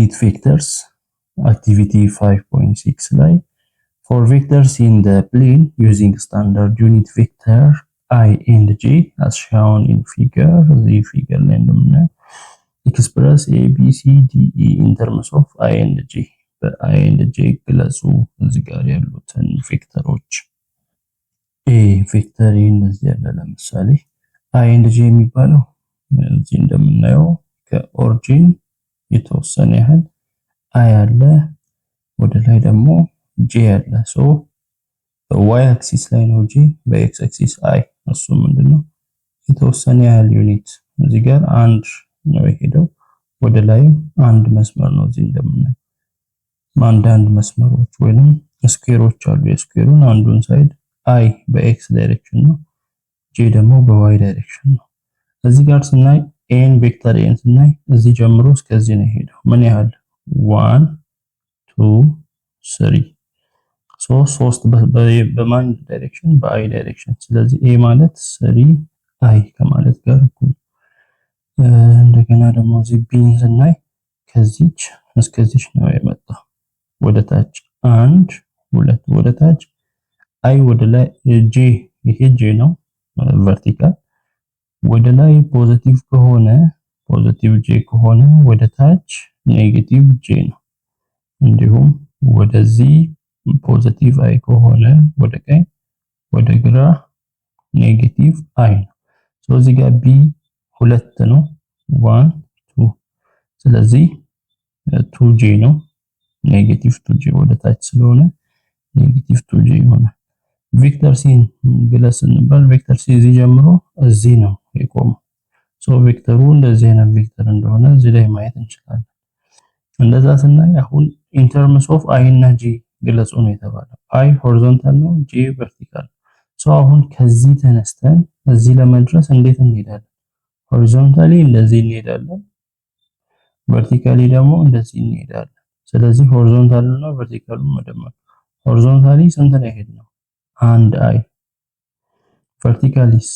unit vectors activity 5.6 ላይ for vectors in the plane using standard unit vector I and j as shown in figure the figure ላይ እንደምናየው express a b c d e in terms of I and j በi and j ግለጹ እዚህ ጋር ያሉትን ቬክተሮች a ቬክተር እነዚህ ያለ ለምሳሌ I and j የሚባለው እዚህ እንደምናየው ከኦሪጂን የተወሰነ ያህል I አለ ወደ ላይ ደግሞ j አለ ሶ በy axis ላይ ነው j በx axis I እሱ ምንድነው የተወሰነ ያህል ዩኒት እዚህ ጋር አንድ ነው የሄደው ወደ ላይ አንድ መስመር ነው እዚህ እንደምናየው አንዳንድ መስመሮች ወይንም ስኩዌሮች አሉ የስኩዌሩን አንዱን ሳይድ I በx ዳይሬክሽን ነው j ደግሞ በy ዳይሬክሽን ነው እዚህ ጋር ስናይ n ቬክተር n ስናይ እዚህ ጀምሮ እስከዚህ ነው ሄደው ምን ያህል 1 2 3 ሶስት በማን ዳይሬክሽን በi ዳይሬክሽን ስለዚህ a ማለት 3i ከማለት ጋር እኩል እንደገና ደግሞ እዚህ b ስናይ ከዚች እስከዚች ነው የመጣው ወደ ታች 1 2 ወደ ታች I ወደ ላይ j ይሄ j ነው ቨርቲካል ወደ ላይ ፖዚቲቭ ከሆነ ፖዚቲቭ j ከሆነ ወደ ታች ኔጌቲቭ j ነው እንዲሁም ወደዚህ ፖዚቲቭ I ከሆነ ወደ ቀኝ ወደ ግራ ኔጌቲቭ I ነው ሶ እዚህ ጋር b ሁለት ነው 1 2 ስለዚህ 2j ነው ኔጌቲቭ 2j ወደ ታች ስለሆነ ኔጌቲቭ 2j ይሆናል ቬክተር c ግለጽ እንባል ቬክተር c እዚህ ጀምሮ እዚህ ነው የቆመው ሶ ቬክተሩ እንደዚህ አይነት ቬክተር እንደሆነ እዚህ ላይ ማየት እንችላለን እንደዛ ስናይ አሁን in terms of I እና j ግለጹ ነው የተባለው I ሆሪዞንታል ነው j ቨርቲካል ሶ አሁን ከዚህ ተነስተን እዚህ ለመድረስ እንዴት እንሄዳለን ሆሪዞንታሊ እንደዚህ እንሄዳለን ቨርቲካሊ ደግሞ እንደዚህ እንሄዳለን ስለዚህ ሆሪዞንታል እና ቨርቲካሉ መደመር ሆሪዞንታሊ ስንት ነው የሄድነው አንድ I ቨርቲካሊስ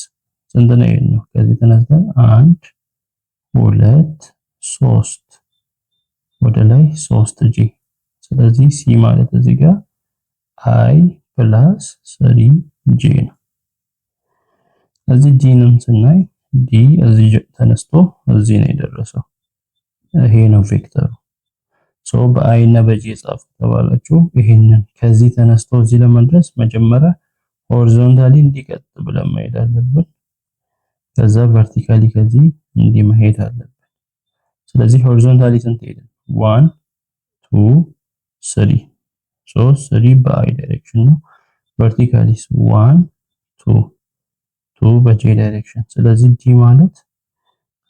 ስንት ነው የሄድነው ከዚህ ተነስተን 1 2 3 ወደ ላይ 3j ስለዚህ c ማለት እዚህ ጋር I plus 3j ነው እዚህ d ንም ስናይ d እዚህ ተነስቶ እዚህ ነው የደረሰው ይሄ ነው ቬክተሩ ሶ በi እና በj ጻፉ ተባላችሁ ይሄንን ከዚህ ተነስቶ እዚህ ለመድረስ መጀመሪያ ሆሪዞንታሊ እንዲቀጥ ብለን መሄድ አለብን ከዛ ቨርቲካሊ ከዚህ እንዲህ መሄድ አለብን ስለዚህ ሆሪዞንታሊ ስንት ሄድን 1 2 3 ሶ 3 በi ዳይሬክሽን ነው ቨርቲካሊስ 1 2 2 በj ዳይሬክሽን ስለዚህ d ማለት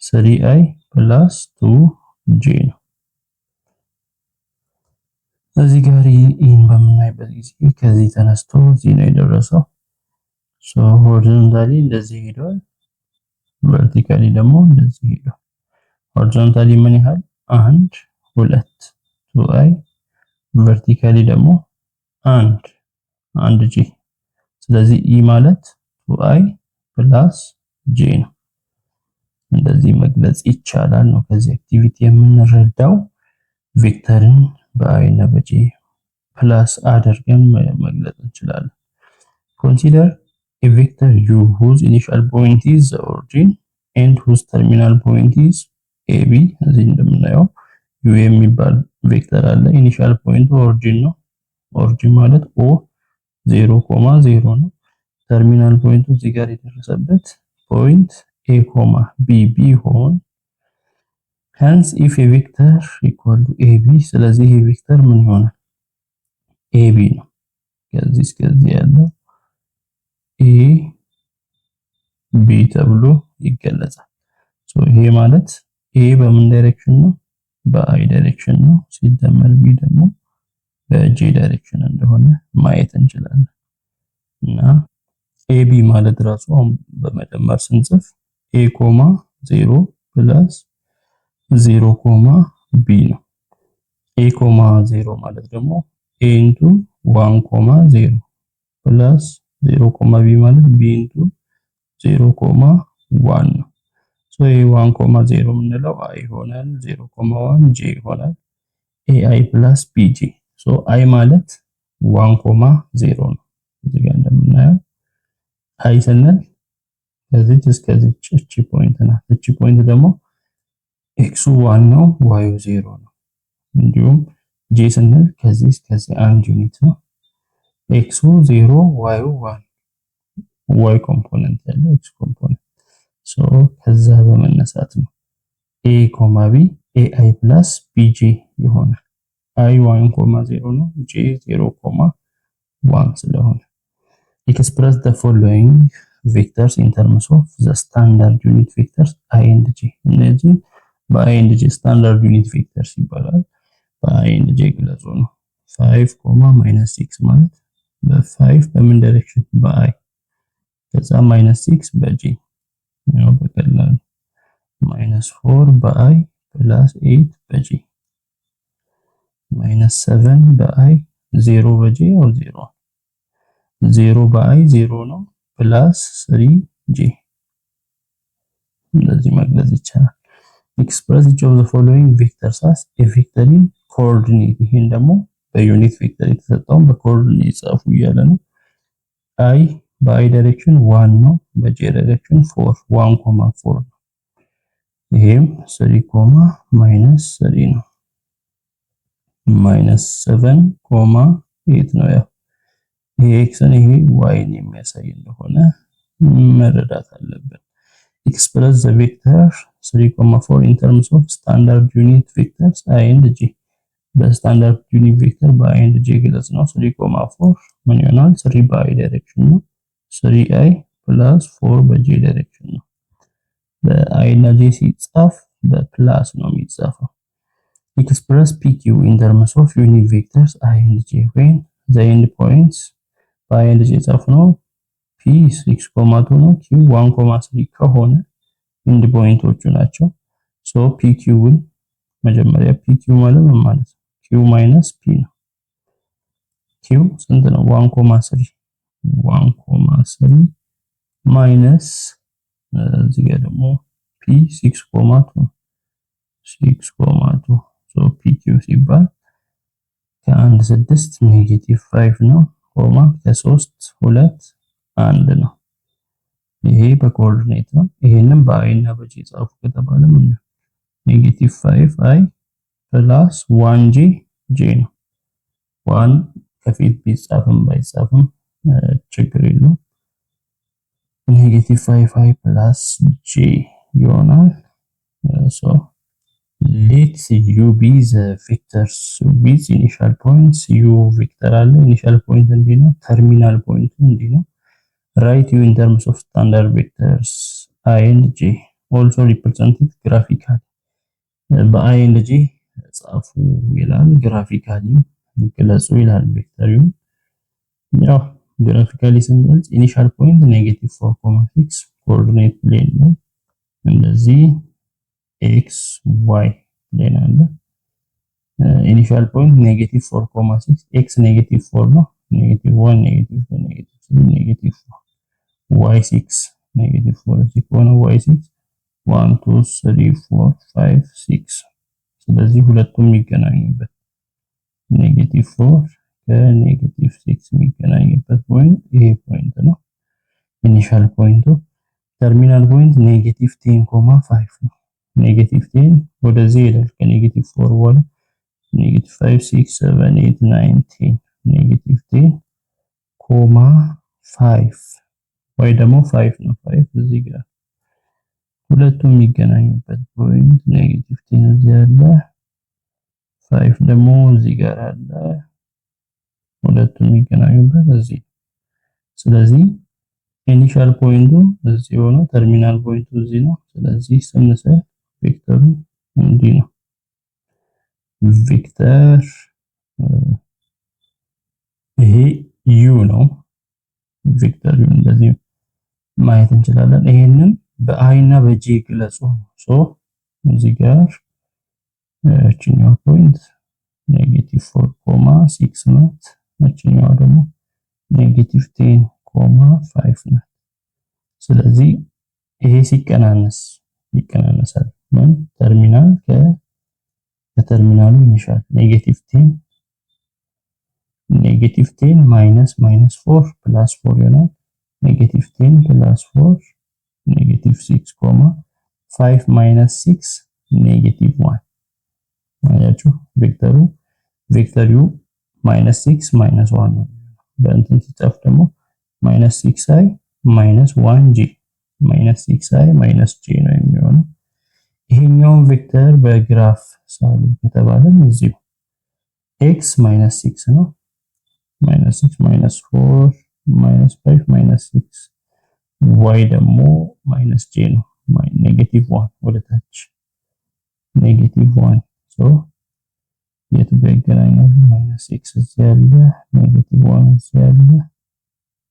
3i plus 2j ነው እዚህ ጋር ይሄን በምናይበት ጊዜ ከዚህ ተነስቶ እዚህ ነው የደረሰው ሶ ሆሪዞንታሊ እንደዚህ ሄዷል ቨርቲካሊ ደግሞ እንደዚህ ሄዷል ሆሪዞንታሊ ምን ያህል 1 2 2i ቨርቲካሊ ደግሞ 1j ስለዚህ e ማለት 2i plus j ነው እንደዚህ መግለጽ ይቻላል ነው ከዚህ አክቲቪቲ የምንረዳው ቬክተርን በi እና በj ፕላስ አድርገን መግለጽ እንችላለን consider a vector u whose initial point is the origin and whose terminal point is ab እዚህ እንደምናየው u የሚባል ቬክተር አለ ኢኒሺያል ፖይንቱ ኦሪጂን ነው ኦሪጂን ማለት o 0,0 ነው ተርሚናል ፖይንቱ እዚህ ጋር የደረሰበት ፖይንት a, b ቢሆን hence if a vector equal to ab ስለዚህ ይሄ ቬክተር ምን ይሆናል ab ነው ከዚህ እስከዚህ ያለው a b ተብሎ ይገለጻል ሶ ይሄ ማለት a በምን ዳይሬክሽን ነው በi ዳይሬክሽን ነው ሲደመር b ደግሞ በj ዳይሬክሽን እንደሆነ ማየት እንችላለን እና ab ማለት ራሱ በመደመር ስንጽፍ a, 0 plus 0, b ነው a, 0 ማለት ደግሞ a into 1, 0 plus 0, b ማለት b into 0, 1 ነው ሶ 1, 0 ምንለው i ይሆናል 0, 1 j ይሆናል ኤአይ ፕላስ ቢጂ ሶ አይ ማለት 1,0 ነው። እዚህ ጋር እንደምናየው አይ ስንል ከዚህ እስከዚህ እቺ ፖይንት ናት። እቺ ፖይንት ደግሞ ኤክሱ 1 ነው ዋዩ 0 ነው። እንዲሁም ጄ ስንል ከዚህ እስከዚህ አንድ ዩኒት ነው። ኤክሱ 0 ዋዩ 1 ዋይ ኮምፖነንት ያለው ኤክስ ኮምፖነንት ሶ ከዛ በመነሳት ነው ኤ ኮማ ቢ ኤአይ ፕላስ ቢጂ ይሆናል። አይ 1,0 ነው ጄ 0,1 ስለሆነ express the following vectors in terms of the standard unit vectors I and j እነዚህ በአይ ኤንድ ጄ ስታንዳርድ ዩኒት ቬክተርስ ይባላል። በአይ ኤንድ ጄ ግለጹ ነው። 5 -6 ማለት በ5 በምን ዳይሬክሽን በአይ ከዛ -6 በጄ ነው በቀላሉ -4 በአይ +8 በጄ -7 በአይ 0 በጄ ያው 0 በአይ 0 ነው +3 ጄ እንደዚህ መግለጽ ይቻላል። express each of the following vectors as a vector in coordinate ይሄን ደግሞ በዩኒት ቬክተር የተሰጠውን በኮኦርዲኔት ጻፉ እያለ ነው። አይ በአይ ዳይሬክሽን 1 ነው በጄ ዳይሬክሽን 4 1,4 ነው። ይሄም 3 -3 ነው -7,8 ነው። ያው ይሄ ኤክስን ይሄ ዋይን የሚያሳይ እንደሆነ መረዳት አለብን። express the vector 3,4 in terms of standard unit vectors I and j በስታንዳርድ ዩኒት ቬክተር በአይ ኤንድ ጄ ግለጽ ነው። 3,4 ምን ይሆናል 3 በአይ ዳይሬክሽን ነው 3i + 4 በጄ ዳይሬክሽን ነው። በአይ እና ጄ ሲጻፍ በፕላስ ነው የሚጻፈው። express pq in terms of unit vectors I and j when the end points በአይ ኤንድ ጄ ጻፍ ነው p 6,2 ነው q 1,3 ከሆነ ኢንድ ፖይንቶቹ ናቸው። ሶ pq ን መጀመሪያ pq ማለት ምን ማለት ነው? q - p ነው። q ስንት ነው? 1,3 ማይነስ እዚህ ጋር ደግሞ p 6,2 ሶ pq ሲባል ከ1 6 -5 ነው ኮማ ከ3 2 1 ነው። ይሄ በኮኦርዲኔት ነው። ይሄንን በአይ እና በጄ ጻፉ ከተባለ ምን ነው -5i + 1j j ነው። 1 ከፊት ቢጻፍም ባይጻፍም ችግር የለውም። -5i + j ይሆናል። so let u be the vectors with initial points u vector አለ initial point እንዲህ ነው terminal point እንዲህ ነው። write u in terms of standard vectors I and j also represented graphically በአይ ኤንድ ጄ ጻፉ ይላል። ግራፊካሊ ግለጹ ይላል። ቬክተሪው ያው ግራፊካሊ ስንገልጽ ኢኒሻል ፖይንት -4,6 ኮኦርዲኔት ፕሌን ላይ እንደዚህ ኤክስ ዋይ ፕሌን አለ። ኢኒሻል ፖይንት -4,6 ኤክስ -4 ነው -1 -2 -3 -4 y6 -4 እዚህ ከሆነ y6 1 2 3 4 5 6 ስለዚህ ሁለቱም የሚገናኙበት -4 ከ-6 የሚገናኙበት ፖይንት ይሄ ፖይንት ነው ኢኒሻል ፖይንቱ። ተርሚናል ፖይንት -10,5 ነው። -10 ወደዚህ ይላል ከ-4 በኋላ -5 6 7 8 9 10 -10,5 ወይ ደግሞ 5 ነው 5 እዚህ ጋር ሁለቱም የሚገናኙበት ፖይንት -10 እዚህ አለ 5 ደግሞ እዚህ ጋር አለ ሁለቱም የሚገናኙበት እዚህ። ስለዚህ ኢኒሻል ፖይንቱ እዚህ ሆኖ ተርሚናል ፖይንቱ እዚህ ነው። ስለዚህ ስንሰራ ቬክተሩ እንዲህ ነው። ቬክተር ይሄ u ነው። ቬክተሩ እንደዚህ ማየት እንችላለን። ይሄንን በአይ እና በጄ ግለጹ። ሶ እዚህ ጋር እቺኛው ፖይንት -4,6 ናት። እቺኛው ደግሞ -10,5 ናት። ስለዚህ ይሄ ሲቀናነስ ይቀናነሳል። ምን ተርሚናል ተርሚናሉ ኢኒሻል ኔጌቲቭ 10 ማይነስ 4 ፕላስ 4 ይሆናል። ኔጌቲቭ 10 ፕላስ 4 ኔጌቲቭ 6 ኮማ 5 ማይነስ 6 ኔጌቲቭ 1 አያችሁ ቬክተር ዩ ማይነስ 6 ማይነስ 1 ነው። በእንትን ሲጻፍ ደግሞ ማይነስ 6i ማይነስ 1j ማይነስ 6i ማይነስ j ነው የሚሆነው። ይሄኛውን ቬክተር በግራፍ ሳሉ ከተባለም እዚሁ x ማይነስ 6 ነው። ማይነስ 6 ማይነስ 4 ማይነስ 5 ማይነስ 6 y ደግሞ ማይነስ j ነው። ኔጌቲቭ 1 ወደ ታች ኔጌቲቭ 1 ሶ የት ይገናኛሉ? ማይነስ 6 እዚህ ያለ ኔጌቲቭ 1 እዚህ ያለ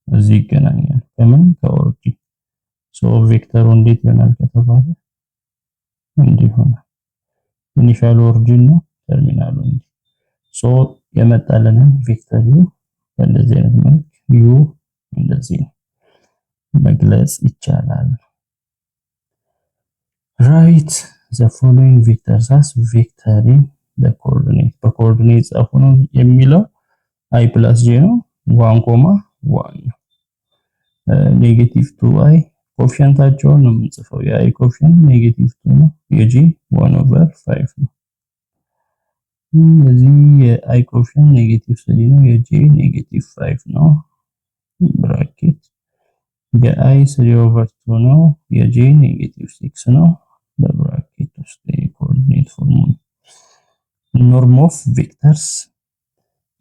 እዚህ ይገናኛሉ። ከምን ከኦሪጂን ሶ ቬክተሩ እንዴት ይሆናል ከተባለ እንዲህ ይሆናል። ኢኒሻል ኦሪጂን ነው ተርሚናሉ እንዲህ ሶ የመጣልንን ቬክተር ዩ በእንደዚህ አይነት መልክ ዩ እንደዚህ መግለጽ ይቻላል። ራይት ዘ ፎሎዊንግ ቬክተርስ አስ ቬክተር ኢን ዘ ኮኦርዲኔት በኮኦርዲኔት ጻፉ ነው የሚለው i + j ነው 1,1 ነው። ኔጌቲቭ 2i ኮኤፊሺየንታቸውን ነው የምንጽፈው። የi ኮኤፊሺየንት ኔጌቲቭ 2 ነው። የj 1/5 ነው። እዚህ የi ኮኤፊሺየንት ኔጌቲቭ 3 ነው። የj ኔጌቲቭ 5 ነው። ብራኬት የi 3/2 ነው። የj ኔጌቲቭ 6 ነው። በብራኬት ውስጥ የኮኦርዲኔት ፎርሙላ norm of vectors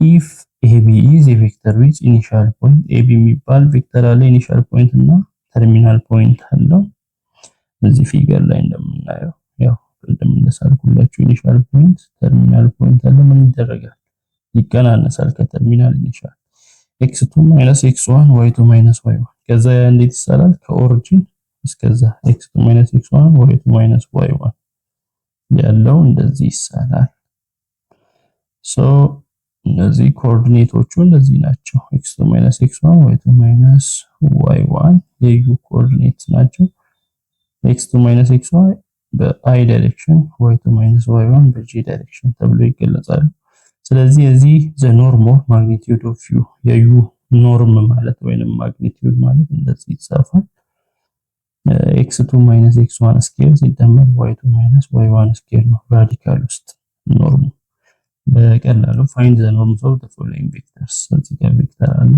if ab is a vector with initial point ab የሚባል ቬክተር አለ ኢኒሻል ፖይንት እና ተርሚናል ፖይንት አለው። እዚህ ፊገር ላይ እንደምናየው ያው ቅድም እንደሳልኩላችሁ ኢኒሻል ፖይንት ተርሚናል ፖይንት አለ። ምን ይደረጋል? ይቀናነሳል ከተርሚናል ኢኒሻል x2 x1 y2 y1 ከዛ እንዴት ይሳላል? ከኦሪጂን እስከዛ x2 x1 y2 y1 ያለው እንደዚህ ይሳላል። ሶ እነዚህ ኮኦርዲኔቶቹ እንደዚህ ናቸው። x2 x1 y2 y1 የዩ ኮኦርዲኔት ናቸው። x2 xy በi ዳይሬክሽን y2 y1 በj ዳይሬክሽን ተብሎ ይገለጻሉ። ስለዚህ እዚህ the norm of magnitude of u የዩ ኖርም ማለት ወይንም ማግኒቲዩድ ማለት እንደዚህ ይጻፋል። x2 x1 ስኬር ሲደመር y2 y1 ስኬር ነው ራዲካል ውስጥ ኖርሙ። በቀላሉ find the norms of the following vectors እዚህ ጋር ቬክተር አለ።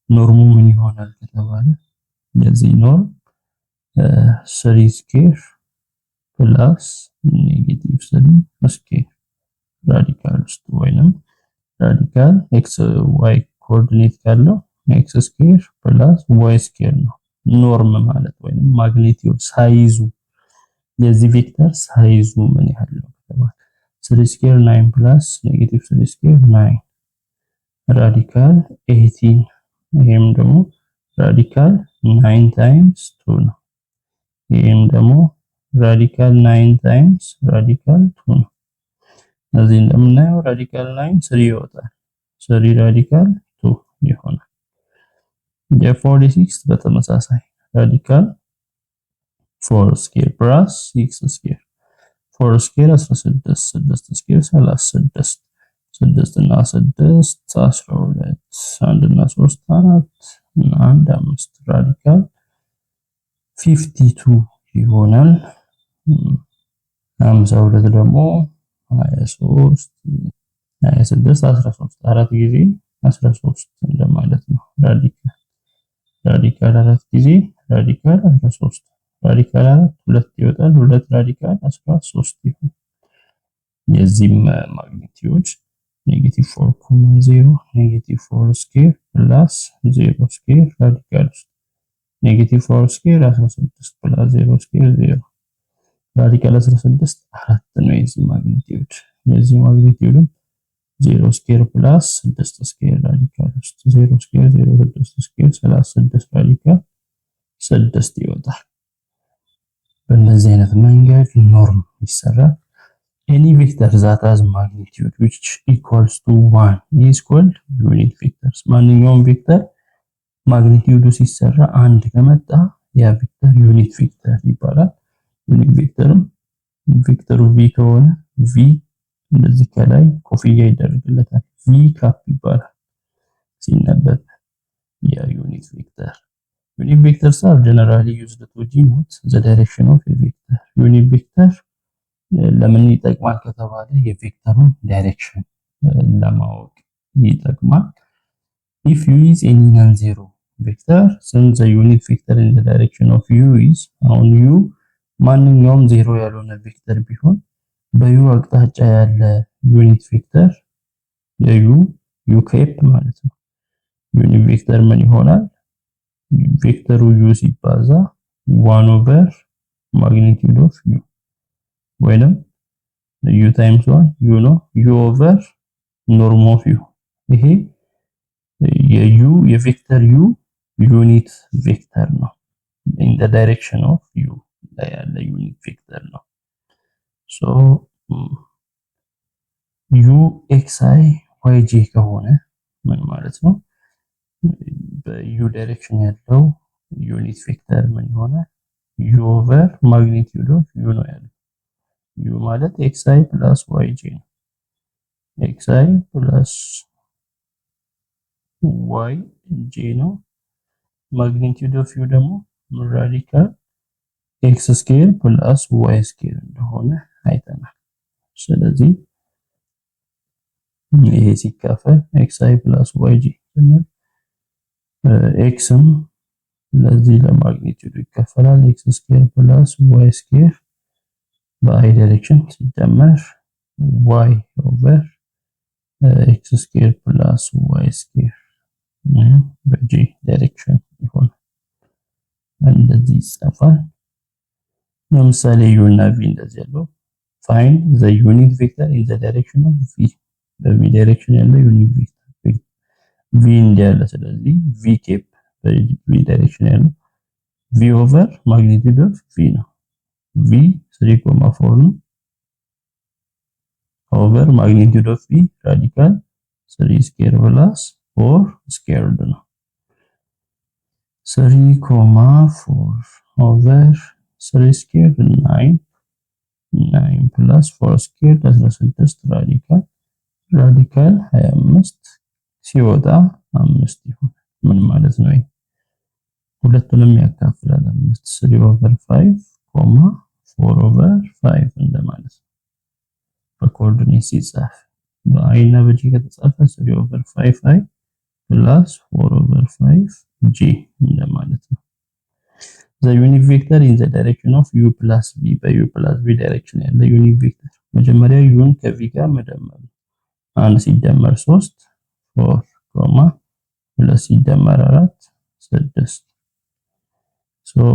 ኖርሙ ምን ይሆናል ከተባለ የዚህ ኖርም 3 ስኬር ፕላስ ኔጌቲቭ 3 ስኬር ራዲካል ውስጥ ወይንም ራዲካል x y ኮኦርዲኔት ካለው x ስኬር ፕላስ y ስኬር ነው ኖርም ማለት ወይንም ማግኒቲዩድ ሳይዙ የዚህ ቬክተር ሳይዙ ምን ያህል ነው ከተባለ 3 ስኬር 9 ፕላስ ኔጌቲቭ 3 ስኬር 9 ራዲካል 18 ይሄም ደግሞ ራዲካል 9 ታይምስ 2 ነው። ይሄም ደግሞ ራዲካል 9 ታይምስ ራዲካል 2 ነው። እዚህ እንደምናየው ራዲካል 9 3 ይወጣል። 3 ራዲካል 2 ይሆናል። የ46 በተመሳሳይ ራዲካል 4 ስኬር ፕላስ 6 ስኬር 4 ስኬር 16 6 ስኬር 36 6 እና 6 12 1 እና 3 4 እና 1 5 ራዲካል 52 ይሆናል። 52 ደግሞ 23 26 13 4 ጊዜ 13 እንደማለት ነው። ራዲካል 4 ጊዜ ራዲካል 13 ራዲካል 4 2 ይወጣል። 2 ራዲካል 13 ይሆናል። የዚህም ማግኒቲዩድ -4,0 -4 ስኬር ፕላስ 0 ስኬር ራዲካል -4 ስኬር 16 ፕላስ 0 ስኬር 0 ራዲካል 16 4 ነው የዚህ ማግኒቲዩድ። የዚህ ማግኒቲዩድም 0 ስኬር ፕላስ 6 ስኬር ራዲካል 0 ስኬር 0 6 ስኬር 36 ራዲካል 6 ይወጣል። በእነዚህ አይነት መንገድ ኖርም ይሰራል። any vector that has magnitude which equals to 1 is called unit vectors። ማንኛውም ቬክተር ማግኒቲዩዱ ሲሰራ አንድ ከመጣ ያ ቬክተር ዩኒት ቬክተር ይባላል። ዩኒት ቬክተርም ቬክተሩ v ከሆነ v እንደዚህ ከላይ ኮፍያ ይደረግለታል። ቪ ካፕ ይባላል ሲነበብ የዩኒት ቬክተር። ዩኒት ቬክተርስ are generally used to denote the direction of a vector. ዩኒት ቬክተር ለምን ይጠቅማል ከተባለ የቬክተሩን ዳይሬክሽን ለማወቅ ይጠቅማል። if u is any non-zero vector, since the unit vector in the direction of u is አሁን u ማንኛውም ዜሮ ያልሆነ ቬክተር ቢሆን በዩ አቅጣጫ ያለ ዩኒት ቬክተር የዩ ዩ ኬፕ ማለት ነው። ዩኒት ቬክተር ምን ይሆናል? ቬክተሩ u ሲባዛ 1 over magnitude of u ወይንም u times 1 u ነው u over norm of u። ይሄ የu የቬክተር u ዩኒት ቬክተር ነው። in the direction of u ላይ ያለ ዩኒት ቬክተር ነው። so u xi yj ከሆነ ምን ማለት ነው? በዩ ዳይሬክሽን ያለው ዩኒት ቬክተር ምን ይሆናል? u over magnitude of u ነው ያለው። u ማለት xi plus yj ነው። xi plus yj ነው። magnitude of u ደግሞ ራዲካል x ስኩዌር plus y ስኩዌር እንደሆነ አይተናል። ስለዚህ ይሄ ሲካፈል xi plus yj ስንል xም ለዚህ ለማግኒቲዩድ ይከፈላል x ስኩዌር plus y ስኩዌር በአይ ዳይሬክሽን ሲደመር y over x ስኩዌር plus y ስኩዌር በj ዳይሬክሽን ይሆናል። እንደዚህ ይጻፋል። ለምሳሌ u እና v እንደዚህ ያለው find the unit vector in the direction of v በv ዳይሬክሽን ያለው ዩኒት ቬክተር v እንዲያለ ስለዚህ v ኬፕ በv ዳይሬክሽን ያለው v over magnitude of v ነው። v 3.4 ነው over magnitude of v ራዲካል 3 ስኩዌር plus 4 ስኩዌርድ ነው። 3.4 over 3 ስኩዌር 9 plus 4 ስኩዌር 16 ራዲካል 25 ሲወጣ 5 ይሆናል። ምን ማለት ነው? ሁለቱንም ያካፍላል 5 3 over 5 4 over 5 እንደማለት ነው። በኮኦርዲኔት ሲጻፍ በአይ እና በጂ ከተጻፈ 3 over 5i plus 4 over 5j እንደማለት ነው። the unit vector in the direction of u plus v በu plus v ዳይሬክሽን ያለ ዩኒት ቬክተር መጀመሪያ ዩን ከv ጋር መደመር 1 ሲደመር 3 4 2 ሲደመር 4 6 so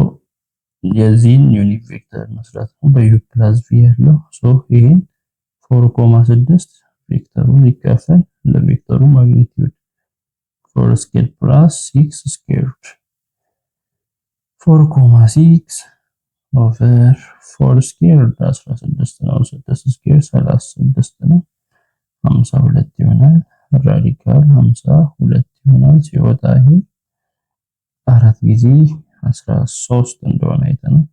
የዚህን ዩኒት ቬክተር መስራት ነው በu plus v ያለው so ይሄን 4.6 ቬክተሩን ይካፈል ለቬክተሩ ማግኒቲዩድ 4 ስኩዌር plus 6 ስኩዌርድ 4.6 over 4 ስኩዌር 16 ነው። 6 ስኩዌር 36 ነው። 52 ይሆናል። ራዲካል 52 ይሆናል። ሲወጣ ይሄ 4 ጊዜ 13 እንደሆነ አይተናል።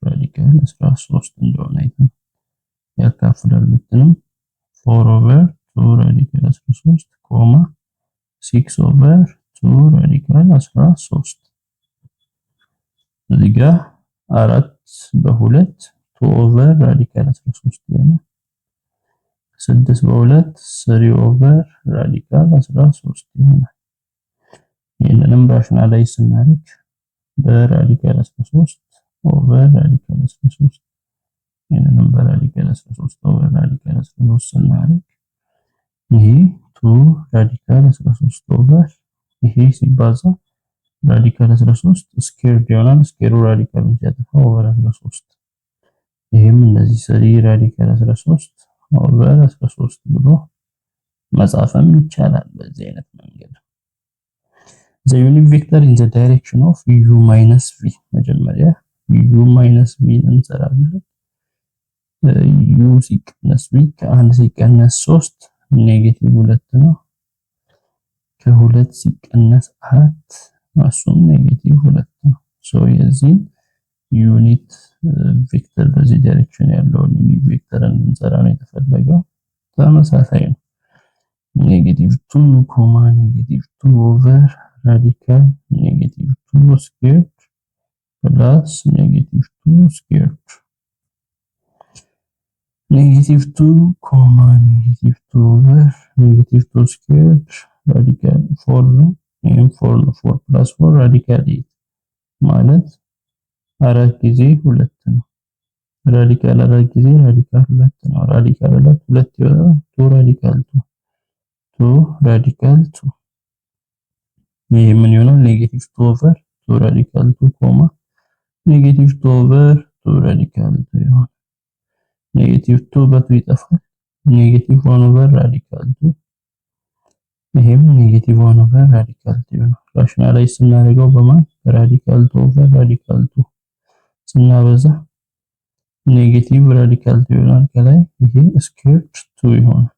ራዲካል 13 እንደሆነ አይተናል። ያካፍላል ሁለቱንም 4 over 2 ራዲካል 13 ኮማ 6 over 2 ራዲካል 13 እዚህ ጋር 4 በ2 2 over ራዲካል 13 ይሆናል። 6 በ2 3 over ራዲካል 13 ይሆናል። ይሄንንም ራሽናላይዝ ስናደርግ በራዲካል 13 over ራዲካል 13 ይሄንንም በራዲካል 13 over ራዲካል 13 ስናደርግ ይሄ 2 ራዲካል 13 over ይሄ ሲባዛ ራዲካል 13 ስኩዌርድ ይሆናል። ስኩዌሩ ራዲካሉን ሲያጠፋ ኦቨር 13 ይሄም እንደዚህ 3 ራዲካል 13 ኦቨር 13 ብሎ መጻፍም ይቻላል በዚህ አይነት መንገድ። the unit vector in the direction of u minus v መጀመሪያ u minus v እንሰራለን። u ሲቀነስ v ከ1 ሲቀነስ 3 ኔጌቲቭ 2 ነው። ከ2 ሲቀነስ 4 እሱም ኔጌቲቭ 2 ነው። ሶ የዚህ ዩኒት ቬክተር በዚህ ዳይሬክሽን ያለውን ዩኒት ቬክተር እንድንሰራ ነው የተፈለገው። ተመሳሳይ ነው። -2, -2 ኦቨር ራዲካል -2 ስኩዌርድ ፕላስ -2 ስኩዌርድ -2, -2 ኦቨር -2 ስኩዌርድ ራዲካል 4 ነው። ይሄም 4 ነው። 4 + 4 ራዲካል 8 ማለት 4 ጊዜ 2 ነው። ራዲካል 4 ጊዜ ራዲካል 2 ነው። ራዲካል 2 ይወጣል። 2 ራዲካል 2 ይሄ ምን ይሆናል? -2 ኦቨር 2 ራዲካል 2 ኮማ -2 ኦቨር 2 ራዲካል 2 ይሆናል። -2 በ2 ይጠፋል። -1 ኦቨር ራዲካል 2 ይሄም -1 ኦቨር ራዲካል 2 ይሆናል። ራሽናላይዝ ስናደርገው በማን ራዲካል 2 ኦቨር ራዲካል 2 ስናበዛ ኔጌቲቭ ራዲካል 2 ይሆናል። ከላይ ይሄ ስኩዌርድ 2 ይሆናል።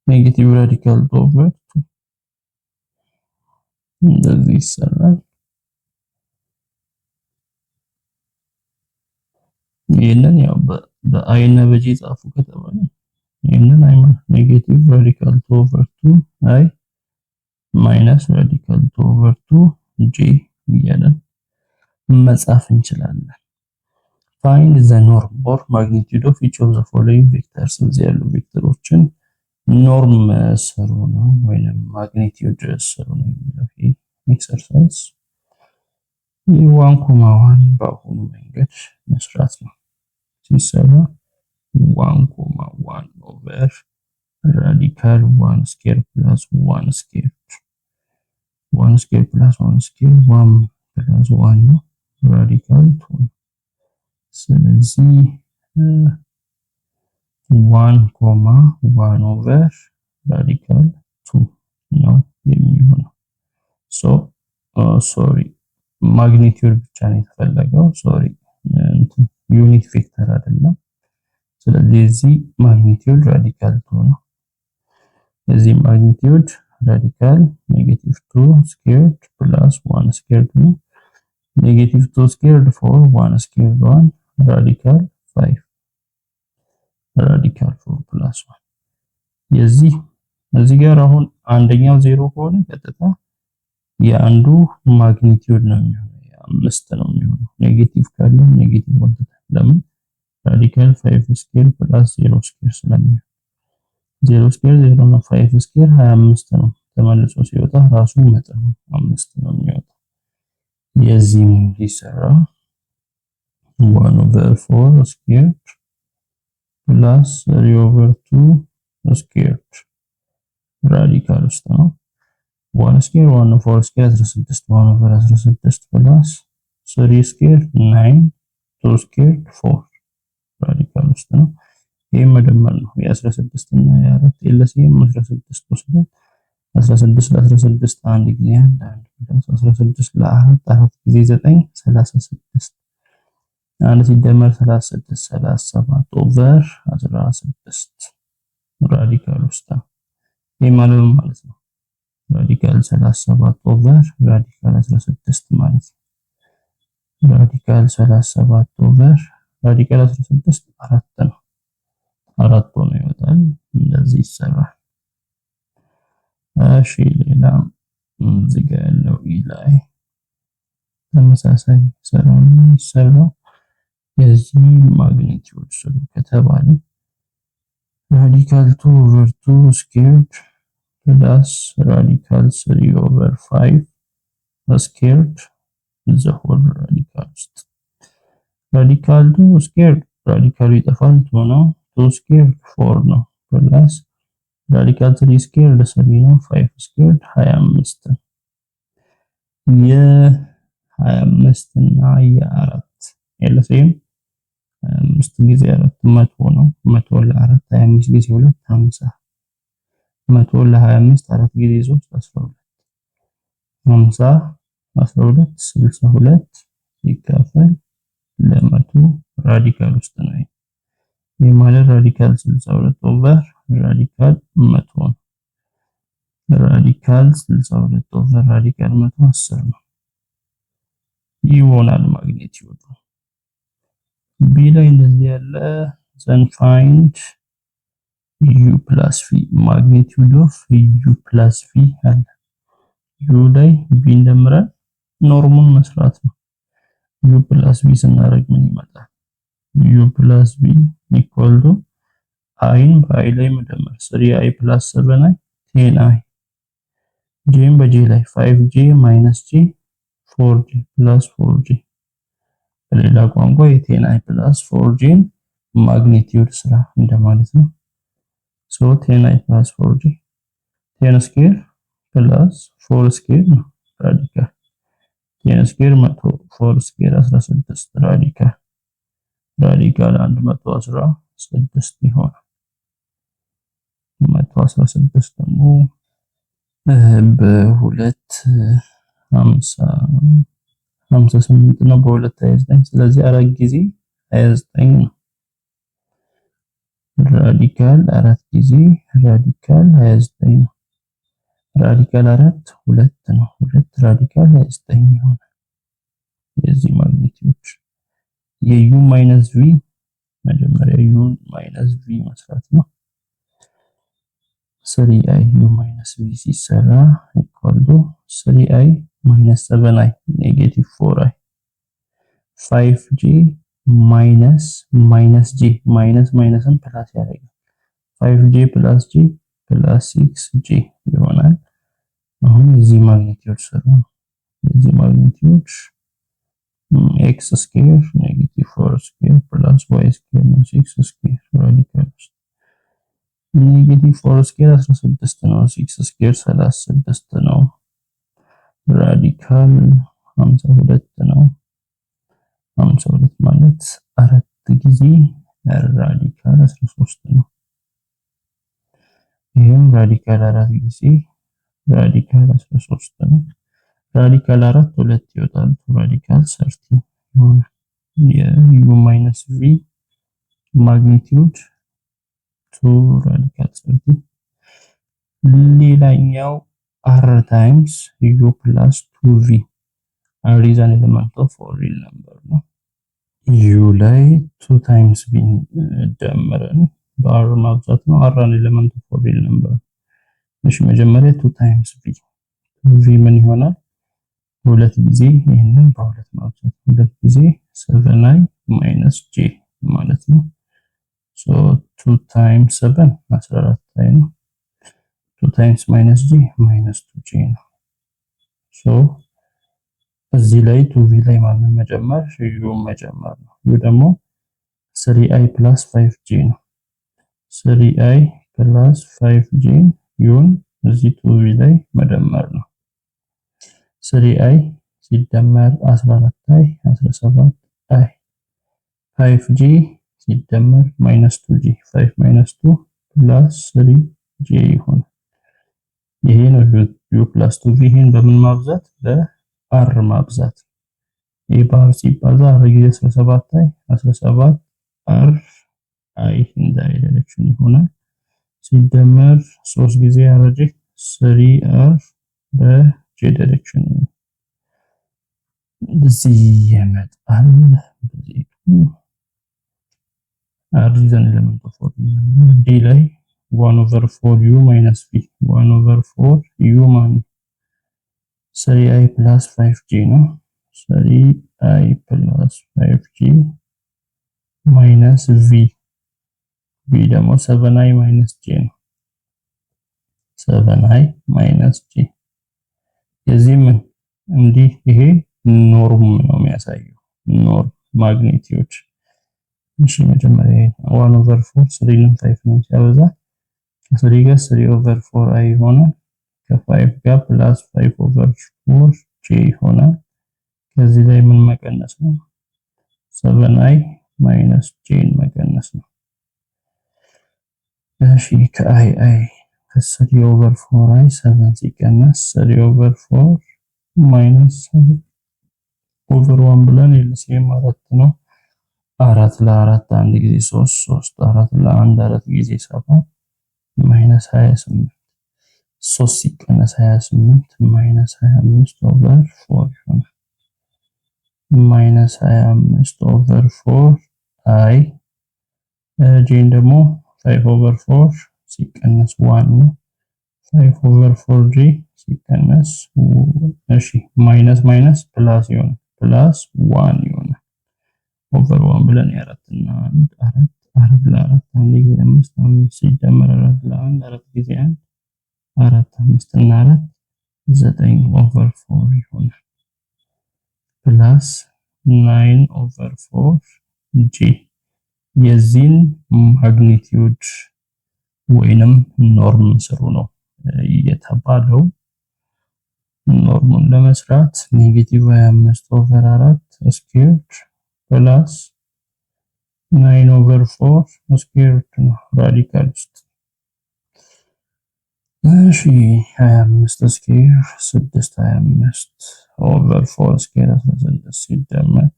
ኔጌቲቭ ራዲካል 2 ኦቨር 2 እንደዚህ ይሰራል። ይሄንን ያው በአይ እና በጂ ጻፉ ከተባለ ይሄንን አይ ኔጌቲቭ ራዲካል 2 ኦቨር 2 አይ ማይነስ ራዲካል 2 ኦቨር 2 ጂ እያለን መጻፍ እንችላለን። find the norm or magnitude of each of the following vectors እዚህ ያሉ ቬክተሮችን ኖርም ሰሩ ነው ወይንም ማግኒቲዩድ ሰሩ ነው የሚለው ኤክሰርሳይዝ 1.1 በአሁኑ መንገድ መስራት ነው። ሲሰራ 1.1 ኦቨር ራዲካል 1 ስኩዌር ፕላስ 1 ስኩዌር 1 ስኩዌር ፕላስ 1 ስኩዌር 1 ፕላስ 1 ነው። ራዲካል 2 ስለዚህ 1.1 ኦቨር ራዲካል 2 ነው የሚሆነው። ሶሪ ማግኒቲዩድ ብቻ ነው የተፈለገው። ሶሪ ዩኒት ቬክተር አይደለም። ስለዚህ እዚህ ማግኒቲዩድ ራዲካል 2 ነው። እዚህ ማግኒቲዩድ ራዲካል -2 ስኩዌርድ ፕላስ 1 ስኩዌርድ ነው። -2 ስኩዌርድ 4 1 ስኩዌርድ 1 ራዲካል 5 ራዲካል 4 ፕላስ 1 የዚህ እዚህ ጋር አሁን አንደኛው 0 ከሆነ ቀጥታ የአንዱ ማግኒቲዩድ ነው የሚሆነው 5 ነው የሚሆነው። ኔጌቲቭ ካለ ኔጌቲቭ ወንት ለምን ራዲካል 5 ስኩዌር ፕላስ 0 ስኩዌር ስለሚሆን 0 ስኩዌር 0 ነው 5 ስኩዌር 25 ነው። ተመልሶ ሲወጣ ራሱ መጠኑ 5 ነው የሚወጣው። የዚህም ሲሰራ 1 ኦቨር 4 ስኩዌር ፕላስ 3 ኦቨር 2 ስኩዌር ራዲካል ውስጥ ነው 1 ስኩዌር 1 4 ስኩዌር 16 1 ኦቨር 16 ፕላስ 3 ስኩዌር 9 2 ስኩዌር 4 ራዲካል ውስጥ ነው። ይሄ መደመር ነው የ16 እና የ4 ኤልሲኤም 16 ወስደን 16 ለ16 አንድ ጊዜ አንድ 16 ለ4 4 ጊዜ 9 36 አንድ ሲደመር 36 37 ኦቨር 16 ራዲካል ውስጥ ነው። ይሄ ማለት ነው ራዲካል 37 ኦቨር ራዲካል 16 ማለት ነው። ራዲካል 37 ኦቨር ራዲካል 16 4 ነው። 4 ሆኖ ይወጣል። እንደዚህ ይሰራል። እሺ ሌላ እዚህ ጋር ያለው ላይ ተመሳሳይ ይሰራል። የዚህ ማግኒቲዩድ ስሉ ከተባለ ራዲካል 2 ኦቨር 2 ስኩዌርድ ፕላስ ራዲካል 3 ኦቨር 5 ስኩዌርድ ዘ ሆል ራዲካል ውስጥ ራዲካል 2 ስኩዌርድ ራዲካሉ ይጠፋል 2 ነው። 2 ስኩዌርድ 4 ነው ፕላስ ራዲካል 3 ስኩዌርድ 3 ነው 5 ስኩዌርድ 25 የ25 እና የ4 ኤልሲኤም 5 ጊዜ 4 100 ነው። 100 ለ4 25 ጊዜ 2 50 100 ለ25 4 ጊዜ 3 12 50 12 62 ሲካፈል ለ100 ራዲካል ውስጥ ነው። ይሄ ማለት ራዲካል 62 ኦቨር ራዲካል 100 ነው። ራዲካል 62 ኦቨር ራዲካል 100 10 ነው ይሆናል ማግኒቲዩዱ። ቢ ላይ እንደዚህ ያለ then find u plus v magnitude of u plus v አለ u ላይ v እንደምረን ኖርሙን መስራት ነው u plus v ስናደርግ ምን ይመጣል u plus v equal to i by ላይ መደመር 3i plus 7i 10i j በj ላይ 5j minus j 4j plus 4j በሌላ ቋንቋ የ10i plus 4j ማግኒቲዩድ ስራ እንደማለት ነው so 10i plus 4j 10 square plus 4 square ነው ራዲካል 10 square 100 4 square 16 ራዲካል 116 ይሆናል 116 ደግሞ በሁለት 58 ነው በሁለት 29 ስለዚህ አራት ጊዜ 29 ነው ራዲካል አራት ጊዜ ራዲካል 29 ነው ራዲካል 4 2 ነው 2 ራዲካል 29 ይሆናል የዚህ ማግኒቲዩድ የu v መጀመሪያ u v መስራት ነው 3i u v ሲሰራ equal to 3i minus 7i negative 4i 5j minus j minusን ፕላስ ያደርጋል 5j plus j plus 6j ይሆናል አሁን የዚህ ማግኒቲዩድ ሰሩ የዚህ ማግኒቲዩድ x square negative 4 square plus y square ነው 6 square ራዲካል negative 4 square 16 ነው 6 square 36 ነው ራዲካል 52 ነው 52 ማለት አራት ጊዜ ራዲካል 13 ነው ይሄም ራዲካል አራት ጊዜ ራዲካል 13 ነው ራዲካል 4 ሁለት ይወጣል ራዲካል 30 ይሆናል የu v ማግኒቲዩድ 2 ራዲካል 30 ሌላኛው r times u plus 2v r is an element of a real number ነው u ላይ 2 times v ደምረን በr ማብዛት ነው r an element of a real number እሺ መጀመሪያ 2 times v ምን ይሆናል ሁለት ጊዜ ይሄንን በሁለት ማብዛት ሁለት ጊዜ 7i minus j ማለት ነው so 2 times 7 14 ነው 2 times minus j minus 2j ነው so እዚህ ላይ 2v ላይ ማንን መጨመር u መጨመር ነው u ደግሞ 3i plus 5j ነው 3i plus 5j ዩን እዚህ 2v ላይ መደመር ነው 3i ሲደመር 14i 17i 5j ሲደመር -2j 5 2 plus 3j ይሆናል ይሄ ነው u plus 2v ይሄን በምን ማብዛት በr ማብዛት ይሄ ባር ሲባዛ r ጊዜ 17i 17 r i እንዳይደለችን ይሆናል ሲደመር 3 ጊዜ r 3r በj ዳይሬክሽን እዚህ ይመጣል በዚህ r is an element of ordinary number d ላይ 1/4u minus v 1/4u minus 3i plus 5j ነው 3i plus 5j minus v ደግሞ 7i minus j ነው 7i minus j የዚህ ምን እንዲህ ይሄ ኖርም ነው የሚያሳየው ኖርም ማግኒቲዩድ እሺ መጀመሪያ 1/4 3 ነው 5 ነው ሲያበዛ 3 ጋር 3/4i ይሆናል ከ5 ጋር ፕላስ 5/4j ይሆናል ከዚህ ላይ ምን መቀነስ ነው 7i minus j መቀነስ ነው እሺ ከi ከ3/4i 7 ሲቀነስ 3/4 minus 7/1 ብለን LCM 4 ነው 4 ለ4 አንድ ጊዜ 3 4 ለ1 4 ጊዜ 7 -28 3 ሲቀነስ 28 -25/4 ይሆናል -25/4 አይ ጄን ደግሞ 5/4 ሲቀነስ 1 ነው። 5/4 ጄ ሲቀነስ እሺ ማይነስ ማይነስ ፕላስ ይሆናል ፕላስ 1 ይሆናል። ኦቨር 1 ብለን የ4 እና 1 4 ለ4 አንድ ጊዜ 5 5 ሲደመር 4 ለ1 4 ጊዜ 1 4 5 እና 4 9/4 ይሆናል ፕላስ 9/4 ጂ የዚህን ማግኒቲዩድ ወይንም ኖርም ስሩ ነው የተባለው። ኖርሙን ለመስራት -25/4 ስኩዌርድ ፕላስ 9/4 ስኩዌርድ ነው ራዲካል ውስጥ እሺ 25 ስኩዌር 6/25/4 ስኩዌር 16 ሲደመር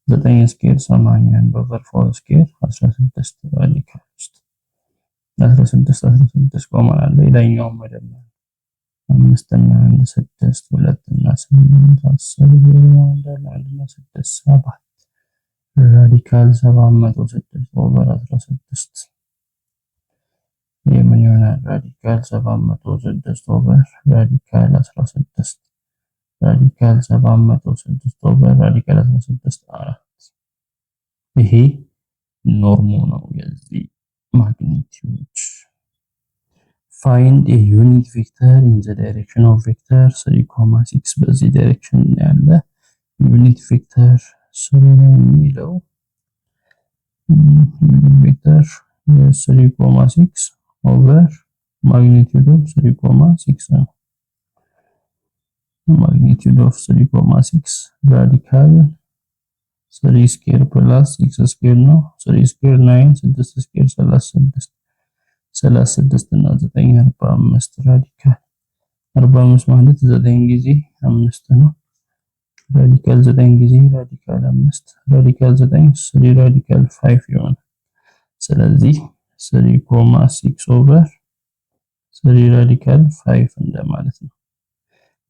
9 ስኩዌር 81/4 ስኩዌር 16 ራዲካል ውስጥ 16 ኮመን አለ ሌላኛው መደመር 5 እና 1 6 2 እና 8 10 1 እና 6 7 ራዲካል 706/16 የምን ይሆናል ራዲካል 706 ራዲካል 16 ራዲካል 706 ራዲካል 16 4 ይሄ ኖርሙ ነው የዚህ ማግኒቲዩድ። find a unit vector in the direction of vector 3,6 በዚህ ዳይሬክሽን ያለ ዩኒት ቬክተር ስሩ ነው የሚለው ዩኒት ቬክተር 3,6 ኦቨር ማግኒቲዩድ ኦፍ 3,6 ነው። ማግኒቲዩድ ኦፍ 3,6 ራዲካል 3 ስኩዌር ፕላስ 6 ስኩዌር ነው 3 ስኩዌር 9 6 ስኩዌር 36 እና 9 45 ራዲካል 45 ማለት 9 ጊዜ 5 ነው። ራዲካል 9 ጊዜ ራዲካል 5 ራዲካል 9 3 ራዲካል 5 ይሆናል። ስለዚህ 3,6 ኦቨር 3 ራዲካል 5 እንደማለት ነው።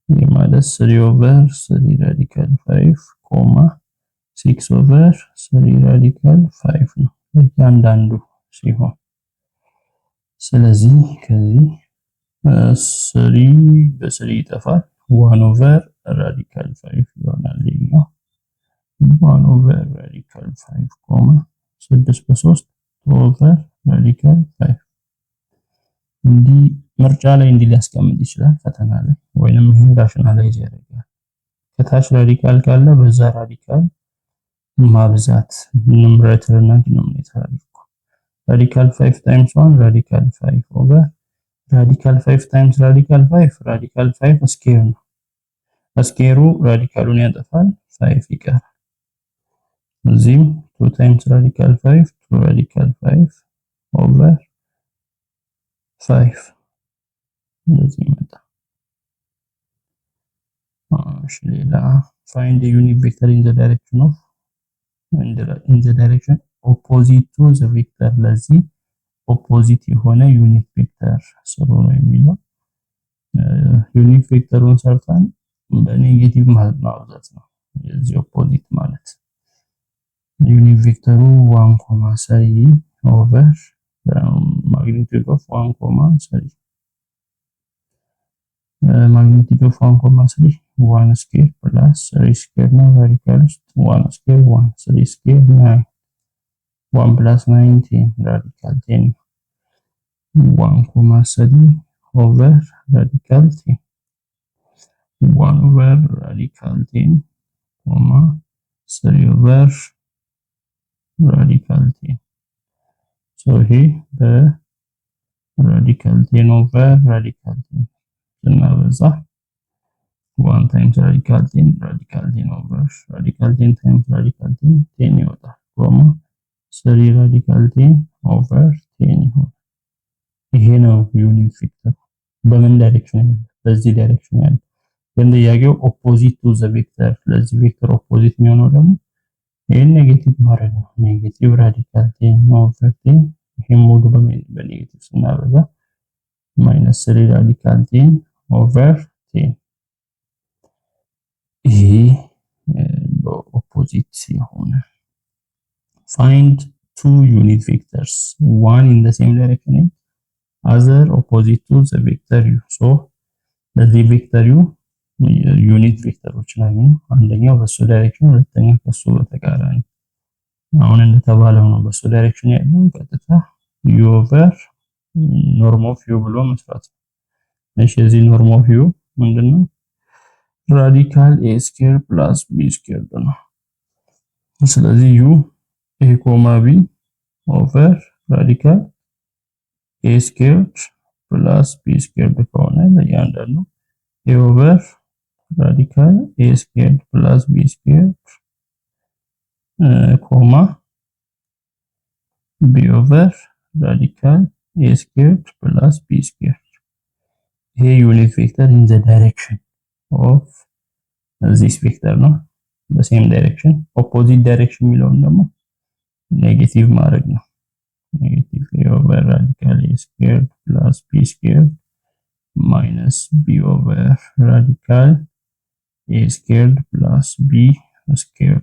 ይሄ ማለት 3 ኦቨር 3 ራዲካል 5 6 ኦቨር 3 ራዲካል 5 ነው እያንዳንዱ ሲሆን ስለዚህ ከዚህ 3 በ3 ይጠፋል 1 ኦቨር ራዲካል 5 ይሆናል ይሄኛው 1 ኦቨር ራዲካል 5 6 በ3 ኦቨር ራዲካል 5 እንዲህ ምርጫ ላይ እንዲህ ሊያስቀምጥ ይችላል ፈተና ላይ ወይንም ይሄን ራሽናላይዝ ያደርጋል። ከታች ራዲካል ካለ በዛ ራዲካል ማብዛት ኑሜሬተር እና ዲኖሚኔተር አድርጎ ራዲካል 5 ታይምስ 1 ራዲካል 5 ኦቨር ራዲካል 5 ታይምስ ራዲካል 5 ራዲካል 5 ስኩዌር ነው። ስኩዌሩ ራዲካሉን ያጠፋል 5 ይቀራል። እዚህም 2 ታይምስ ራዲካል 5 2 ራዲካል 5 ኦቨር 5 እንደዚህ መጣ። እሺ ሌላ find the unit vector in the direction of in the direction opposite to the vector ለዚህ ኦፖዚት የሆነ ዩኒት ቬክተር ስሩ ነው የሚለው ዩኒት ቬክተሩን ሰርተን በኔጌቲቭ ማብዛት ነው የዚህ ኦፖዚት ማለት ዩኒት ቬክተሩ 1,3 ኦቨር ማግኒቲዩድ ኦፍ 1,3 ማግኒቲዩድ ኦፍ 1,3 1 ስኩዌር ፕላስ 3 ስኩዌር ነው ራዲካል ውስጥ 1 ስኩዌር 1 3 ስኩዌር 9 1 plus 19 radical 10 1,3 over radical 10 1 over radical 10 3 over radical 10 so here the radical 10 over radical 10 ስናበዛ 1 times radical 10 over radical 10 times radical 10 ይወጣል 3 ራዲካል 10 ኦቨር 10 ይሆናል። ይሄ ነው ዩኒት ቬክተር በምን ዳይሬክሽን ያለው በዚህ ዳይሬክሽን ያለው ግን ጥያቄው ኦፖዚት ቱ ዘ ቬክተር ለዚህ ቬክተር ኦፖዚት የሚሆነው ደግሞ ይሄን ኔጌቲቭ ማድረግ ነው ኔጌቲቭ ራዲካል 10 ኦቨር 10 ይሄ ሞዱ በኔጌቲቭ ስናበዛ -3 ራዲካል 10 ኦቨር 10 ይሄ በኦፖዚት ሲሆን find two unit vectors, one in the same direction and other opposite to the vector u. So the vector u ዩኒት ቬክተሮችን አገኙ። አንደኛው በሱ ዳይሬክሽን፣ ሁለተኛው ከሱ በተቃራኒ። አሁን እንደተባለው ነው በሱ ዳይሬክሽን ያለው ቀጥታ u ኦቨር ኖርም ኦፍ u ብሎ መስራት። እሺ እዚህ ኖርም ኦፍ u ምንድነው? ራዲካል a ስኩዌር ፕላስ b ስኩዌር ነው። ስለዚህ u a ኮማ b ኦቨር ራዲካል a ስኩዌር ፕላስ b ስኩዌር ከሆነ ለእያንዳንዱ a ኦቨር ራዲካል a ስኩዌር ፕላስ b ስኩዌር ኮማ b ኦቨር ራዲካል a ስኩዌር ፕላስ b ስኩዌር። ይሄ ዩኒት ቬክተር in the direction of this vector ነው። በሴም ዳይሬክሽን ኦፖዚት ዳይሬክሽን የሚለውን ደግሞ ኔጌቲቭ ማድረግ ነው። ኔጌቲቭ a ኦቨር ራዲካል a ስኩዌር ፕላስ b ስኩዌር ማይነስ b ኦቨር ራዲካል a ስኩዌር ፕላስ b ስኩዌር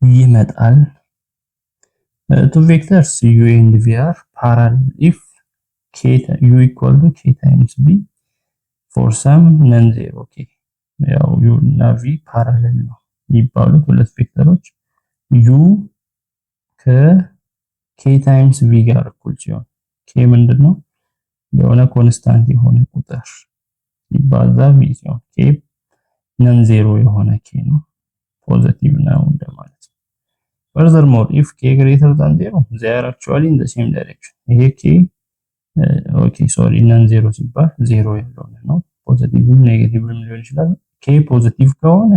ይመጣል። Two vectors u and v are parallel if u equal to k times b for some non-zero k. ያው u እና v ፓራሌል ነው የሚባሉት ሁለት ቬክተሮች u ከk times v ጋር እኩል ሲሆን k ምንድነው? የሆነ ኮንስታንት የሆነ ቁጥር ይባዛ v ሲሆን k non-zero የሆነ k ነው፣ ፖዚቲቭ ነው እንደማለት። Furthermore, if k greater than 0, they are actually in the same direction. ይሄ k non-zero ሲባል 0 ያልሆነ ነው። ፖዚቲቭም ኔጌቲቭም ሊሆን ይችላል። k ፖዚቲቭ ከሆነ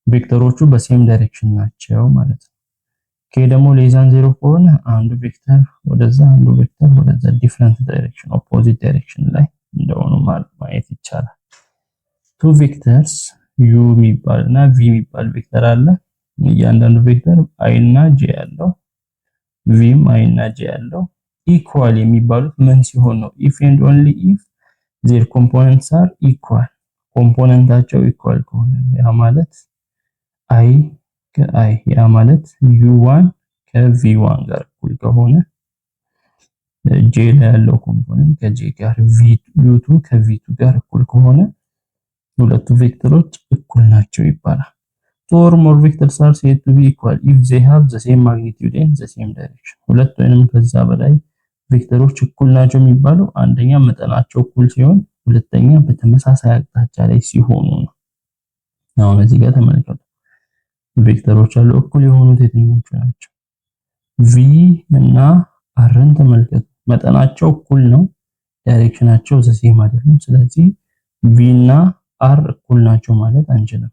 ቬክተሮቹ በሴም ዳይሬክሽን ናቸው ማለት ነው። k ደግሞ ሌዛን 0 ከሆነ አንዱ ቬክተር ወደዛ አንዱ ቬክተር ወደዛ ዲፈረንት ዳይሬክሽን ኦፖዚት ዳይሬክሽን ላይ እንደሆኑ ማየት ይቻላል። ቱ ቬክተርስ u የሚባልና v የሚባል ቬክተር አለ። እያንዳንዱ ቬክተር i እና j ያለው vም i እና j ያለው ኢኳል የሚባሉት ምን ሲሆን ነው? if and only if their components are equal። ኮምፖነንታቸው ኢኳል ከሆነ ያ ማለት i ከi ያ ማለት u1 ከv1 ጋር እኩል ከሆነ j ላይ ያለው ኮምፖነንት ከj ጋር u2 ከv2 ጋር እኩል ከሆነ ሁለቱ ቬክተሮች እኩል ናቸው ይባላል። Two or more vectors are said to be equal if they have the same magnitude and the same direction. ሁለት ወይንም ከዛ በላይ ቬክተሮች እኩል ናቸው የሚባለው አንደኛ መጠናቸው እኩል ሲሆን፣ ሁለተኛ በተመሳሳይ አቅጣጫ ላይ ሲሆኑ ነው። አሁን እዚህ ጋር ተመልከቱ። ቬክተሮች አሉ እኩል የሆኑት የትኞቹ ናቸው? v እና r ተመልከቱ። መጠናቸው እኩል ነው፣ ዳይሬክሽናቸው ዘሴም አይደለም። ስለዚህ v እና r እኩል ናቸው ማለት አንችልም።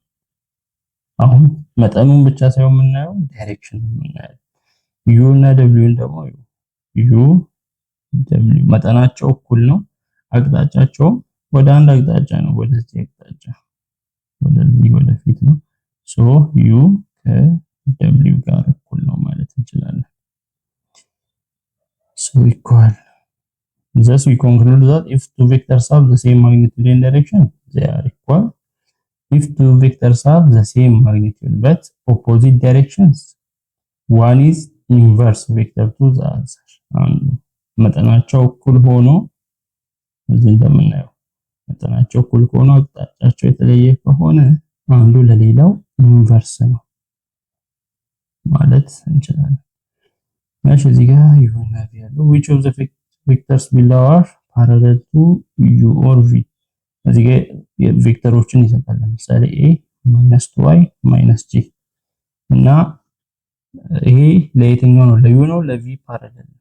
አሁን መጠኑን ብቻ ሳይሆን የምናየው ዳይሬክሽን የምናየው u እና w ደግሞ u w መጠናቸው እኩል ነው፣ አቅጣጫቸው ወደ አንድ አቅጣጫ ነው፣ ወደዚህ አቅጣጫ ወደዚህ ወደፊት ነው። ሶ u ከw ጋር እኩል ነው ማለት እንችላለን። so equal. Thus we conclude that if two vectors have the same magnitude and direction, they are equal. If two vectors have the same magnitude but opposite directions, one is inverse vector to the other. መጠናቸው እኩል ሆኖ እዚህ እንደምናየው መጠናቸው እኩል ሆኖ አቅጣጫቸው የተለየ ከሆነ አንዱ ለሌላው ኢንቨርስ ነው ማለት እንችላለን። እሺ እዚህ ጋር ይሁን ያለው which of the vectors below are parallel to u or v። እዚህ ጋር ቬክተሮችን ይሰጣል። ለምሳሌ a -2y -j እና ይሄ ለየትኛው ነው? ለu ነው ለv ፓራሌል ነው።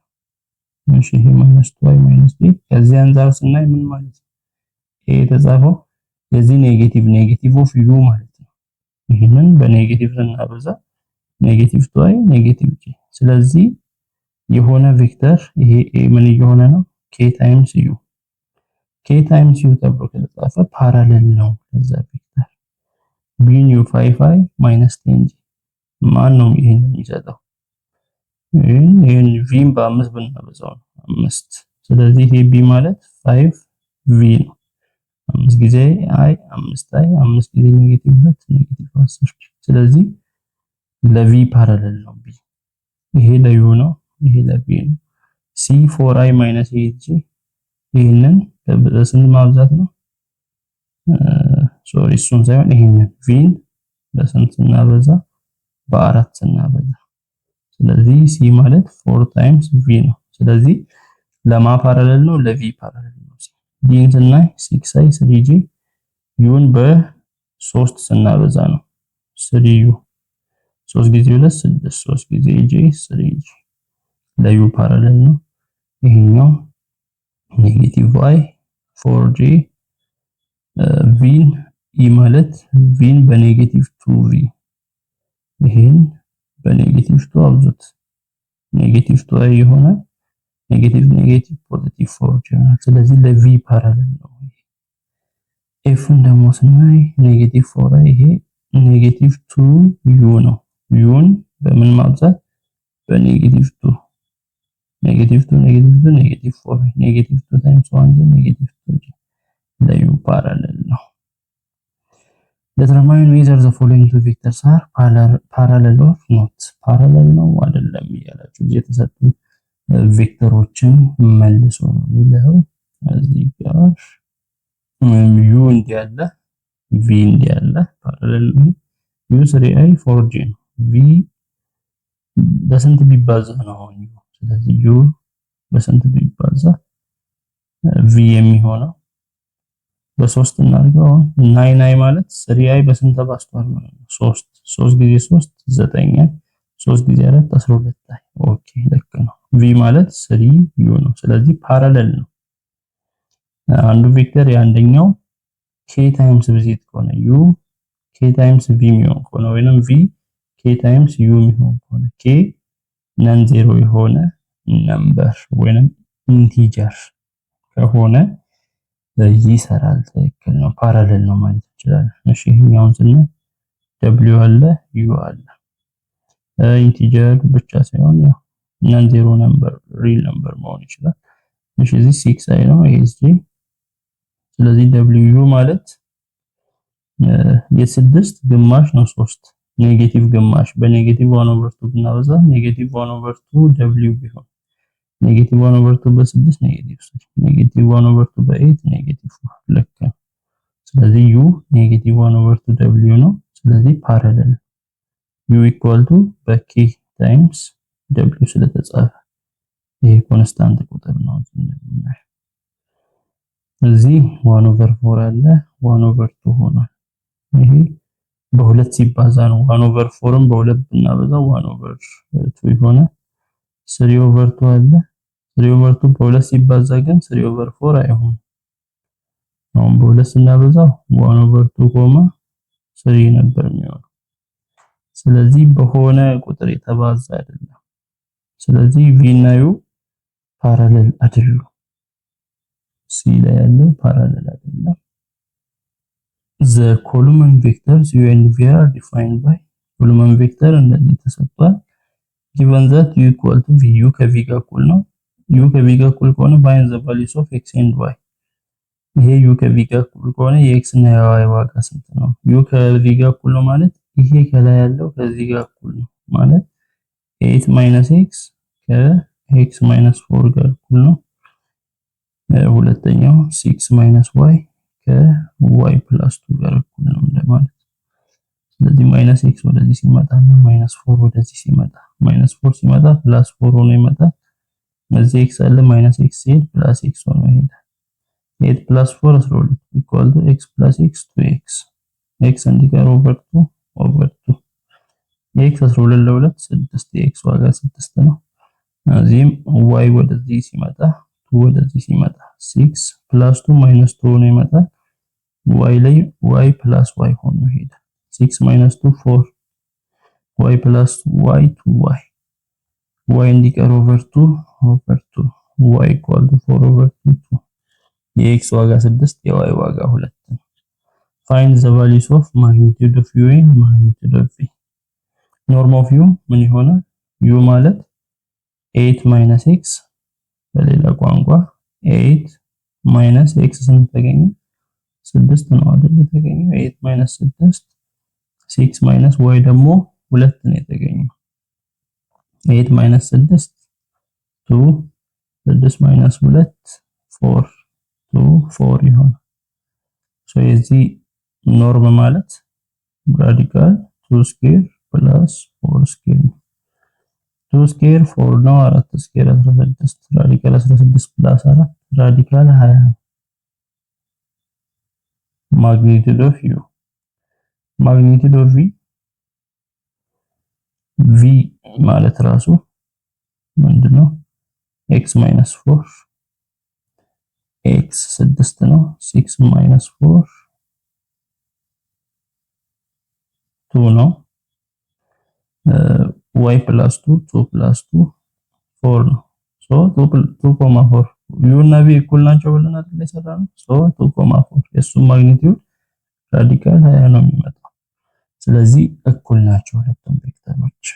እሺ ይሄ -2y -j ከዚህ አንፃር ስናይ ምን ማለት ነው? a የተጻፈው የዚህ ኔጌቲቭ ኦፍ u ማለት ነው። ይሄንን በኔጌቲቭ ስናበዛ -2y -j። ስለዚህ የሆነ ቬክተር ይሄ a ምን እየሆነ ነው? k times u ተብሎ ከተጻፈ ፓራሌል ነው ለዛ ቬክተር። b u 5y -10j ማን ነው ይሄንን የሚሰጠው? ይሄን v በ5 ብናበዛው ነው 5። ስለዚህ ይሄ b ማለት 5v ነው። 5 ጊዜ i 5i 5 ጊዜ -2 -10። ስለዚህ ለቪ ፓራለል ነው ቢ። ይሄ ለዩ ነው፣ ይሄ ለቢ ነው። ሲ 4i 8j ይሄንን በስንት ማብዛት ነው? ሶሪ እሱን ሳይሆን ይሄንን ቪን በስንት ስናበዛ? በ4 ስናበዛ። ስለዚህ ሲ ማለት 4 ታይምስ ቪ ነው። ስለዚህ ለማ ፓራለል ነው? ለቪ ፓራለል ነው። ዲን ስናይ 6i 3j ዩን በ3 ስናበዛ ነው 3u 3 ጊዜ 2 6 3 ጊዜ j 3j ለዩ ፓራለል ነው። ይሄኛው ኔጌቲቭ i 4j ቪን ኢ ማለት ቪን በኔጌቲቭ 2v ይሄን በኔጌቲቭ 2 አብዙት ኔጌቲቭ 2i ይሆናል። ኔጌቲቭ ኔጌቲቭ ፖዚቲቭ 4j ይሆናል። ስለዚህ ለቪ ፓራለል ነው። ኤፍን ደግሞ ስናይ ኔጌቲቭ 4i ይሄ ኔጌቲቭ 2u ነው። ዩን በምን ማብዛት? በኔጌቲቭ 2 ኔጌቲቭ 2 ኔጌቲቭ 2 ኔጌቲቭ 4 ኔጌቲቭ 2 ታይምስ 1 ኔጌቲቭ 2 ለዩ ፓራለል ነው። determine whether the following two vectors are parallel or not parallel ነው አይደለም እያላችሁ የተሰጡ ቬክተሮችን መልሶ ነው የሚለው። እዚህ ጋር ዩ እንዲያለ ቪ እንዲያለ ፓራለል ነው። ዩ 3i 4j ነው። ቪ በስንት ቢባዛ ነው አሁን ዩ? ስለዚህ ዩ በስንት ቢባዛ ቪ የሚሆነው በ3 እናድርገው። 9i ማለት 3i በስንት ተባዝቷል ማለት ነው? 3 3 ጊዜ 3 9i 3 ጊዜ 4 12i። ኦኬ ልክ ነው። ቪ ማለት 3u ነው። ስለዚህ ፓራለል ነው። አንዱ ቬክተር የአንደኛው k ታይምስ ብዜት ከሆነ u k ታይምስ v የሚሆን ከሆነ ወይንም v k ታይምስ u የሚሆን ከሆነ k ነን ዜሮ የሆነ ነምበር ወይንም ኢንቲጀር ከሆነ ይሰራል። ትክክል ነው። ፓራለል ነው ማለት እንችላለን። እሺ ይሄኛውን ስናይ w አለ u አለ። ኢንቲጀር ብቻ ሳይሆን ያው ነን ዜሮ ነምበር ሪል ነምበር መሆን ይችላል። እሺ እዚህ 6i ነው ASJ። ስለዚህ w ማለት የስድስት ግማሽ ነው 3 ኔጌቲቭ ግማሽ በኔጌቲቭ 1/2 ብናበዛ ኔጌቲቭ 1/2 w ቢሆን ኔጌቲቭ 1/2 በ6 ኔጌቲቭ 3 ኔጌቲቭ 1/2 በ8 ኔጌቲቭ 4 ልክ ነው። ስለዚህ u ኔጌቲቭ 1/2 w ነው። ስለዚህ ፓራለል u ኢኳል ቱ በk ታይምስ w ስለተጻፈ ይሄ ኮንስታንት ቁጥር ነው እንደምናየው። እዚህ 1/4 አለ 1/2 ሆኗል። ይሄ በሁለት ሲባዛ ነው 1/4ን በሁለት ብናበዛው 1/2 ይሆናል። 3/2 አለ 3/2 በሁለት ሲባዛ ግን 3/4 አይሆንም። አሁን በሁለት ስናበዛው 1/2 3 ነበር የሚሆነው። ስለዚህ በሆነ ቁጥር የተባዛ አይደለም። ስለዚህ v እና u ፓራለል አይደሉም። c ላይ ያለው ፓራለል አይደለም። the column vectors u and v are defined by column vector እንደዚህ ተሰጥቷል። given that u equal to v u ከv ጋር እኩል ነው። u ከv ጋር እኩል ከሆነ find the values of x and y። ይሄ u ከv ጋር እኩል ከሆነ የx እና y ዋጋ ስንት ነው? u ከv ጋር እኩል ነው ማለት ይሄ ከላይ ያለው ከዚህ ጋር እኩል ነው ማለት 8 - x ከx - 4 ጋር እኩል ነው። ሁለተኛው 6 - y ከy + 2 ጋር እኩል ነው እንደማለት። ስለዚህ -x ወደዚህ ሲመጣ እና -4 ወደዚህ ሲመጣ -4 ሲመጣ +4 ሆኖ ይመጣል። እዚህ x አለ -x ሲሄድ +x ሆኖ ይሄዳል። 8 + 4 12 = x + x 2x x እንዲቀር /2 x 12 ለ2 6 x ዋጋ 6 ነው። እዚህም y ወደዚህ ሲመጣ 2 ወደዚህ ሲመጣ 6 + 2 - 2 ሆኖ ይመጣል። y ላይ y + y ሆኖ ይሄዳል። 6 - 2 4 y + y 2y y እንዲቀር /2 y = 4/2 የx ዋጋ 6 የy ዋጋ 2 ነው። find the values of magnitude of u and magnitude of v። norm of u ምን ይሆናል? u ማለት 8 - x በሌላ ቋንቋ 8 - x ስንት ተገኘ? 6 ነው አይደል የተገኘው። 8 - 6 6 - y ደግሞ 2 ነው የተገኘው። 8 ማይነስ 6 2 6 ማይነስ 2 4 2 4 ይሆናል። ሶ የዚህ ኖርም ማለት ራዲካል 2 ስኩዌር ፕላስ 4 ስኩዌር ነው። 2 ስኩዌር 4 ነው። 4 ስኩዌር 16 ራዲካል 16 ፕላስ 4 ራዲካል 20 ነው። ማግኒቲዩድ ኦፍ u ማግኒቲዩድ ኦፍ v ማለት ራሱ ምንድነው? x minus 4 x 6 ነው። 6 minus 4 2 ነው። y plus 2 2 plus 2 4 ነው። ሶ 2.4 u እና v እኩል ናቸው ብለን አይደል የሰራነው? ሶ 2.4 የሱ ማግኒቲዩድ ራዲካል 20 ነው የሚመጣው። ስለዚህ እኩል ናቸው ሁለቱም ቬክተሮች።